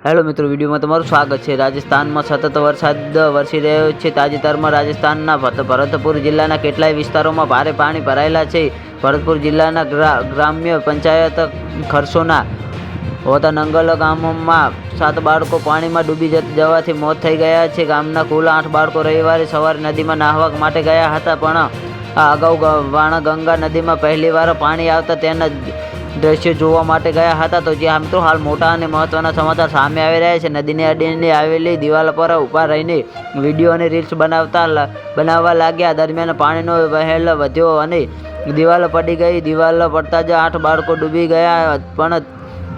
Hello મિત્રો, વિડીયોમાં તમારું સ્વાગત છે। રાજસ્થાનમાં સતત વરસાદ વરસી રહ્યો છે। તાજેતરમાં રાજસ્થાનના ભરતપુર જિલ્લાના કેટલાય વિસ્તારોમાં ભારે પાણી ભરાયેલા છે। ભરતપુર જિલ્લાના ગ્રામ્ય પંચાયત ખરસોના હોતાનંગલ ગામમાં 7 બાળકો પાણીમાં ડૂબી જવાથી મોત થઈ ગયા છે। ગામના કુલ 8 બાળકો રવિવારે સવારે નદીમાં નાહવા માટે ગયા હતા, પણ આ અગાઉ વાણગંગા નદીમાં પહેલીવાર પાણી આવતા તેના દ્રશ્યો જોવા માટે ગયા હતા। તો જ્યાં મિત્રો હાલ મોટા અને મહત્વના સમાચાર સામે આવી રહ્યા છે। નદીને અડીને આવેલી દિવાલ પર ઊભા રહીને વિડીયો અને રીલ્સ બનાવવા લાગ્યા દરમિયાન પાણીનો વહેલ વધ્યો અને દિવાલ પડી ગઈ। દિવાલ પડતા જ 8 બાળકો ડૂબી ગયા, પણ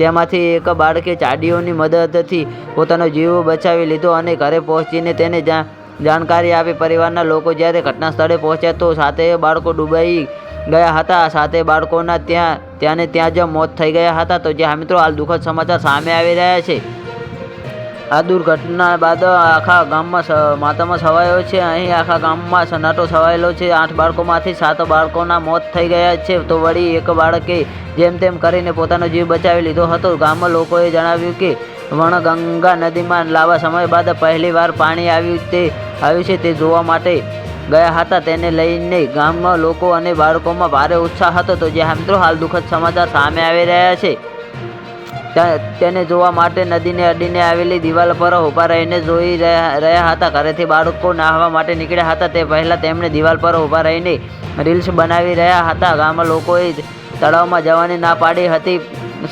તેમાંથી એક બાળકે ચાડીઓની મદદથી પોતાનો જીવ બચાવી લીધો અને ઘરે પહોંચીને તેને જાણકારી આપી। પરિવારના લોકો જ્યારે ઘટના સ્થળે પહોંચ્યા તો 7 બાળકો ડૂબાઈ ગયા હતા। 7 બાળકોના ત્યાં જ મોત થઈ ગયા હતા। તો જ્યાં મિત્રો હાલ દુઃખદ સમાચાર સામે આવી રહ્યા છે। આ દુર્ઘટના બાદ આખા ગામમાં માતમ છવાયો છે। અહીં આખા ગામમાં સન્નાટો છવાયેલો છે। 8 બાળકોમાંથી 7 બાળકોના મોત થઈ ગયા છે, તો વળી એક બાળકે જેમ તેમ કરીને પોતાનો જીવ બચાવી લીધો હતો। ગામમાં લોકોએ જણાવ્યું કે વણગંગા નદીમાં લાંબા સમય બાદ પહેલીવાર પાણી આવ્યું છે, તે જોવા માટે ગયા હતા। તેને લઈને ગામમાં લોકો અને બાળકોમાં ભારે ઉત્સાહ હતો। તો જ્યાં મિત્રો હાલ દુઃખદ સમાચાર સામે આવી રહ્યા છે। તેને જોવા માટે નદીને અડીને આવેલી દિવાલ પર ઊભા રહીને જોઈ રહ્યા હતા। ઘરેથી બાળકો નાહવા માટે નીકળ્યા હતા તે પહેલાં તેમણે દિવાલ પર ઊભા રહીને રીલ્સ બનાવી રહ્યા હતા। ગામમાં લોકોએ તળાવમાં જવાની ના પાડી હતી,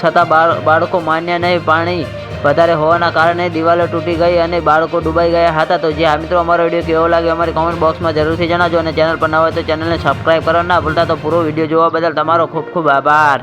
છતાં બાળકો માન્યા નહીં। પાણી વધારે હોવાના કારણે દિવાલો તૂટી ગઈ અને બાળકો ડૂબાઈ ગયા હતા। તો જે મિત્રો અમારો વિડીયો કેવો લાગ્યો અમારી કોમેન્ટ બોક્સમાં જરૂરથી જણાવજો, અને ચેનલ પર ન હોય તો ચેનલને સબસ્ક્રાઈબ કરવા ના ભૂલતા। તો પૂરો વિડીયો જોવા બદલ તમારો ખૂબ ખૂબ આભાર।